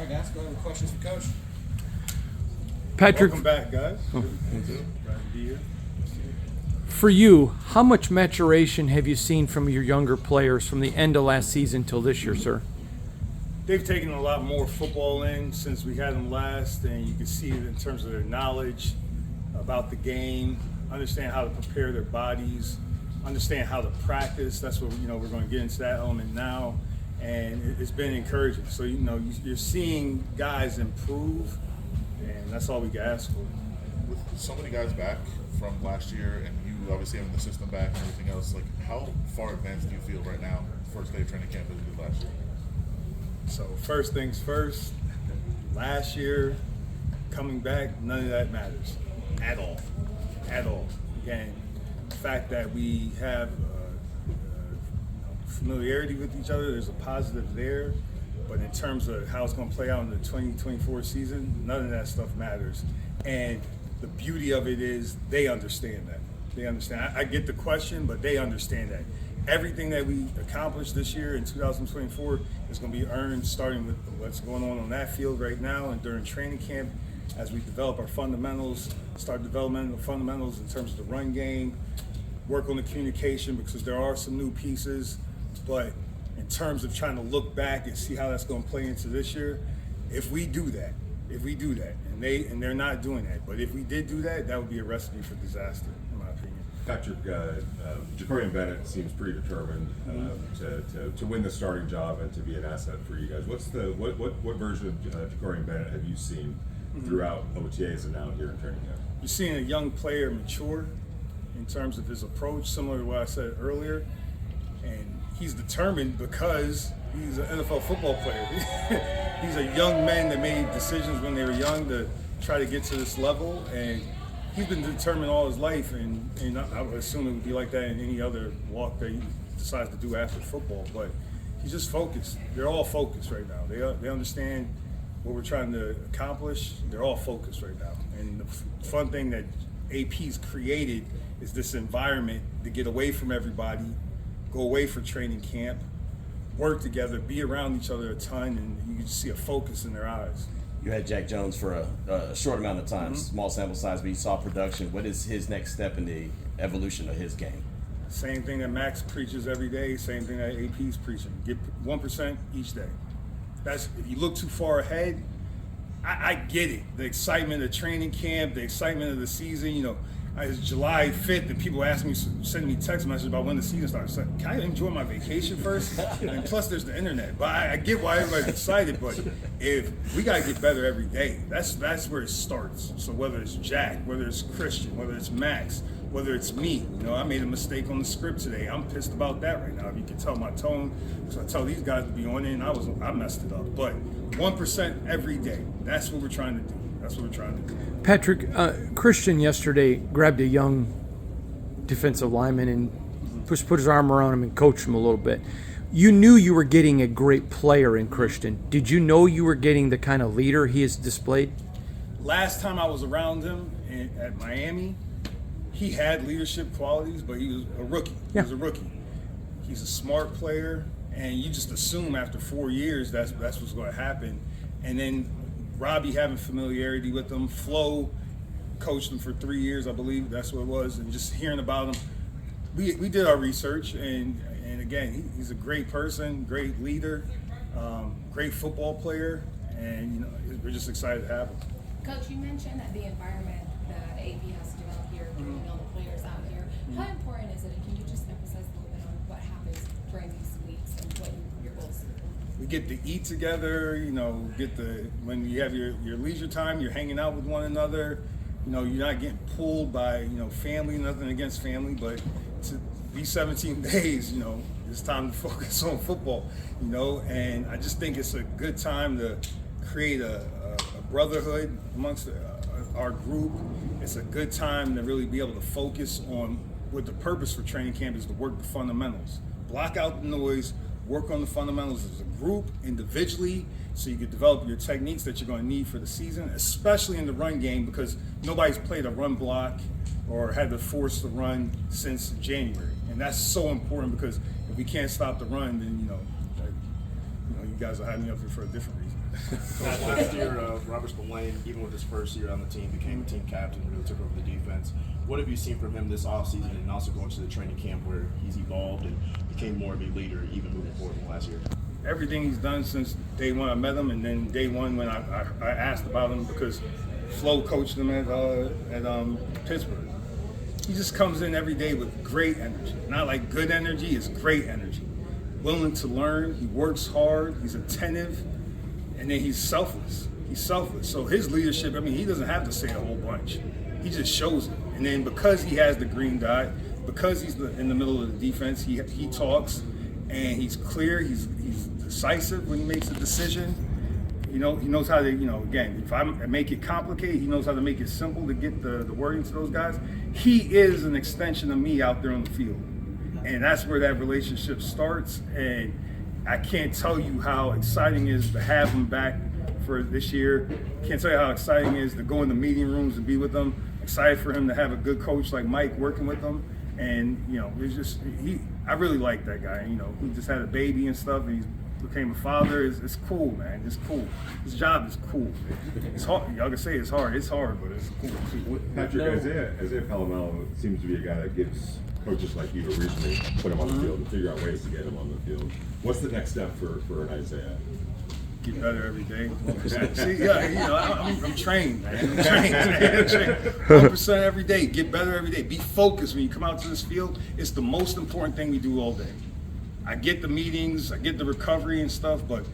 right, guys, go ahead with questions for Coach. Patrick, Welcome back, guys. Glad to be here. for you, how much maturation have you seen from your younger players from the end of last season till this year, sir? They've taken a lot more football in since we had them last, and you can see it in terms of their knowledge about the game, understand how to prepare their bodies, understand how to practice. That's what we're going to get into that element now, and it's been encouraging. So you're seeing guys improve, and that's all we can ask for. With so many guys back from last year, and you obviously having the system back and everything else, like how far advanced do you feel right now, first day of training camp as you did last year? So first things first, last year, coming back, none of that matters at all. At all. Again, the fact that we have familiarity with each other, there's a positive there. But in terms of how it's going to play out in the 2024 season, none of that stuff matters. And the beauty of it is they understand that. They understand. I get the question, but they understand that. Everything that we accomplished this year in 2024 is going to be earned starting with what's going on that field right now and during training camp as we develop our fundamentals, start developing the fundamentals in terms of the run game, work on the communication because there are some new pieces, but in terms of trying to look back and see how that's going to play into this year, if we do that, and they're not doing that, but if we did do that, that would be a recipe for disaster, in my opinion. Patrick, Jacorian Bennett seems pretty determined to win the starting job and to be an asset for you guys. What version of Jacorian Bennett have you seen throughout OTAs and now here in training camp? You're seeing a young player mature in terms of his approach, similar to what I said earlier, and he's determined because he's an NFL football player. He's a young man that made decisions when they were young to try to get to this level, and he's been determined all his life, and I would assume it would be like that in any other walk that he decides to do after football. But he's just focused. They're all focused right now. They understand what we're trying to accomplish. They're all focused right now. And the fun thing that AP's created is this environment to get away from everybody, go away for training camp, work together, be around each other a ton, and you can see a focus in their eyes. You had Jack Jones for a short amount of time, small sample size, but you saw production. What is his next step in the evolution of his game? Same thing that Max preaches every day, same thing that AP's preaching. Get 1% each day. That's if you look too far ahead, I get it. The excitement of training camp, the excitement of the season, it's July 5th and people ask me, sending me text messages about when the season starts. Like, can I enjoy my vacation first? And plus there's the internet. But I get why everybody's excited, but if we gotta get better every day, that's where it starts. So whether it's Jack, whether it's Christian, whether it's Max, whether it's me, I made a mistake on the script today. I'm pissed about that right now. If you can tell my tone, because I tell these guys to be on it and I messed it up. But 1% every day, that's what we're trying to do. That's what we're trying to do. Patrick, Christian yesterday grabbed a young defensive lineman and put his arm around him and coached him a little bit. You knew you were getting a great player in Christian. Did you know you were getting the kind of leader he has displayed? Last time I was around him at Miami, he had leadership qualities, but he was a rookie. He was a rookie. He's a smart player, and you just assume after 4 years that's what's going to happen. And then Robbie having familiarity with him, Flo coached him for 3 years, I believe that's what it was, and just hearing about him, we did our research, and again, he's a great person, great leader, great football player, and we're just excited to have him. Coach, you mentioned that the environment that AP has to develop here, getting to know the players out here. How important is it, and can you just emphasize a little bit on what happens during these weeks and what your goals are? We get to eat together, when you have your leisure time, you're hanging out with one another. You're not getting pulled by, family, nothing against family, but to these 17 days, it's time to focus on football, and I just think it's a good time to create a brotherhood amongst our group. It's a good time to really be able to focus on what the purpose for training camp is, to work the fundamentals. Block out the noise, work on the fundamentals as a group, individually, so you can develop your techniques that you're going to need for the season, especially in the run game, because nobody's played a run block or had to force the run since January. And that's so important, because if we can't stop the run, then you guys will have me up here for a different reason. Last year, Robert Spillane, even with his first year on the team, became a team captain, really took over the defense. What have you seen from him this offseason and also going to the training camp where he's evolved and became more of a leader even moving forward from last year? Everything he's done since day one I met him, and then day one when I asked about him because Flo coached him at Pittsburgh. He just comes in every day with great energy. Not like good energy, it's great energy. Willing to learn, he works hard, he's attentive, and then he's selfless. He's selfless. So his leadership, I mean, he doesn't have to say a whole bunch. He just shows it. And then because he has the green dot, because he's in the middle of the defense, he talks, and he's clear, he's decisive when he makes a decision. He knows how to, again, if I make it complicated, he knows how to make it simple to get the wording to those guys. He is an extension of me out there on the field. And that's where that relationship starts. And I can't tell you how exciting it is to have him back for this year. Can't tell you how exciting it is to go in the meeting rooms and be with him. Excited for him to have a good coach like Mike working with him. And, it's just, I really like that guy. He just had a baby and stuff, and he became a father. It's cool, man. It's cool. His job is cool. It's hard. Y'all can say it's hard, but it's cool. Patrick, Isaiah Palomelo seems to be a guy that gives coaches like you a reason to put him on the field and figure out ways to get him on the field. What's the next step for an Isaiah? Get better every day. See, I'm trained, man. I'm trained. 1% every day. Get better every day. Be focused when you come out to this field. It's the most important thing we do all day. I get the meetings, I get the recovery and stuff, but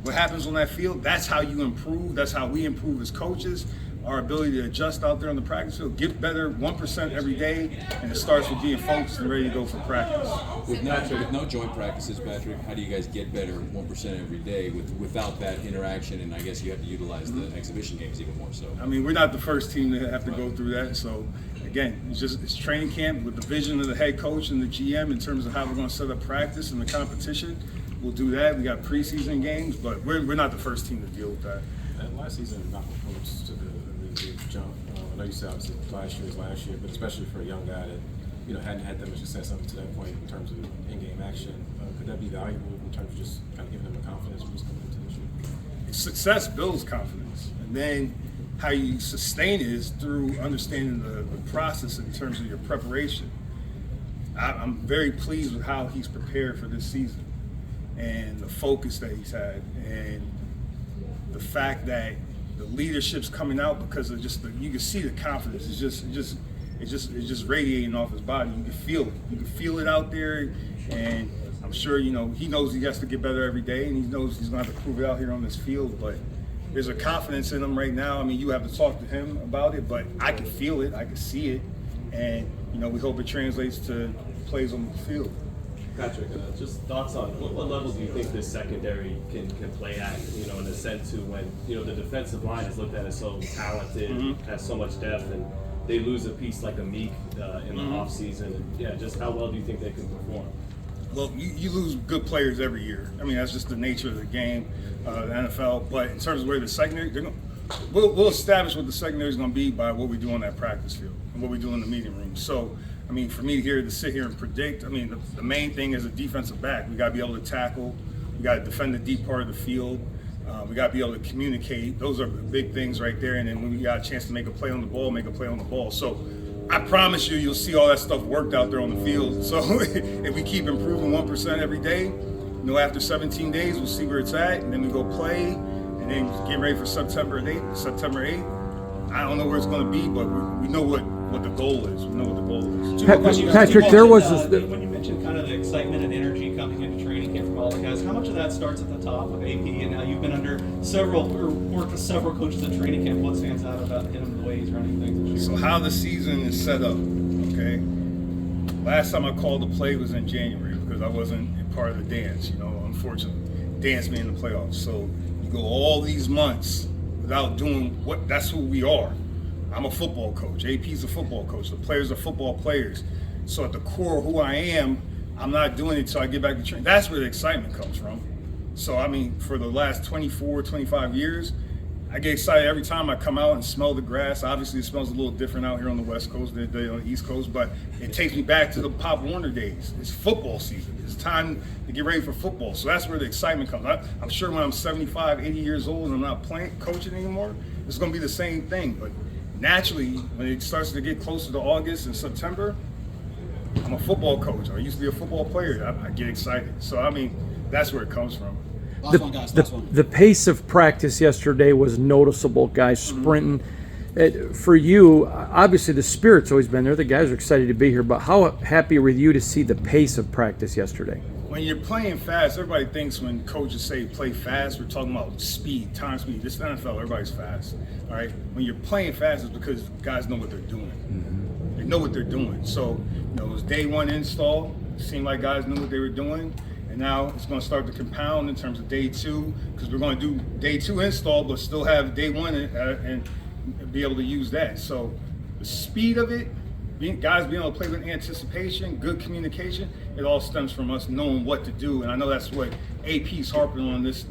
what happens on that field, that's how you improve. That's how we improve as coaches. Our ability to adjust out there on the practice field, get better 1% every day, and it starts with being focused and ready to go for practice. With no joint practices, Patrick, how do you guys get better 1% every day without that interaction? And I guess you have to utilize the exhibition games even more so. I mean, we're not the first team to have to go through that. So again, it's training camp with the vision of the head coach and the GM in terms of how we're going to set up practice and the competition. We'll do that. We got preseason games, but we're not the first team to deal with that. And last season, Malcolm Phillips took a big jump. I know you said obviously last year, but especially for a young guy that hadn't had that much success up to that point in terms of in-game action. Could that be valuable in terms of just kind of giving them a confidence when he's coming into this year? Success builds confidence, and then how you sustain it is through understanding the process in terms of your preparation. I'm very pleased with how he's prepared for this season and the focus that he's had and the fact that the leadership's coming out because of just you can see the confidence. It's just radiating off his body. You can feel it. You can feel it out there, and I'm sure he knows he has to get better every day, and he knows he's going to have to prove it out here on this field. But there's a confidence in him right now. I mean, you have to talk to him about it, but I can feel it. I can see it, and we hope it translates to plays on the field. Patrick, just thoughts on what level do you think this secondary can play at, in a sense to when, the defensive line is looked at as so talented, has so much depth, and they lose a piece like a Meek in the offseason. And yeah, just how well do you think they can perform? Well, you lose good players every year. I mean, that's just the nature of the game, the NFL. But in terms of where the secondary, we'll establish what the secondary is going to be by what we do on that practice field and what we do in the meeting room. So, I mean, for me to sit here and predict, I mean, the main thing is a defensive back. We got to be able to tackle. We got to defend the deep part of the field. We got to be able to communicate. Those are the big things right there. And then when we got a chance to make a play on the ball, make a play on the ball. So I promise you'll see all that stuff worked out there on the field. So if we keep improving 1% every day, after 17 days, we'll see where it's at. And then we go play and then get ready for September 8th. I don't know where it's going to be, but we know what the goal is. We know what the goal is. Patrick, there was when you mentioned kind of the excitement and energy coming into training camp from all the guys, how much of that starts at the top of AP, and now you've been under worked with several coaches at training camp. What stands out about him, the way he's running things this year? So how the season is set up, okay? Last time I called the play was in January because I wasn't a part of the dance, unfortunately. Dance me in the playoffs. So you go all these months without doing that's who we are. I'm a football coach. AP's a football coach. The players are football players. So at the core of who I am, I'm not doing it until I get back to training. That's where the excitement comes from. So, I mean, for the last 24, 25 years, I get excited every time I come out and smell the grass. Obviously, it smells a little different out here on the West Coast than on the East Coast, but it takes me back to the Pop Warner days. It's football season. It's time to get ready for football. So that's where the excitement comes. I'm sure when I'm 75, 80 years old and I'm not coaching anymore, it's going to be the same thing. But naturally, when it starts to get closer to August and September, I'm a football coach. I used to be a football player. I get excited. So, I mean, that's where it comes from. Last one, guys. Last one. The pace of practice yesterday was noticeable, guys sprinting. For you, obviously the spirit's always been there. The guys are excited to be here, but how happy were you to see the pace of practice yesterday? When you're playing fast, everybody thinks when coaches say play fast, we're talking about speed, time speed. This is the NFL, everybody's fast. All right. When you're playing fast, it's because guys know what they're doing. They know what they're doing. So, it was day one install. It seemed like guys knew what they were doing. And now it's going to start to compound in terms of day two, because we're going to do day two install, but still have day one and be able to use that. So the speed of it, guys being able to play with anticipation, good communication, it all stems from us knowing what to do. And I know that's what AP's harping on this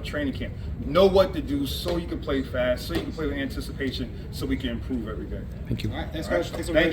training camp. Know what to do so you can play fast, so you can play with anticipation, so we can improve every day. Thank you. All right, thanks, Coach. Thanks, Thank you.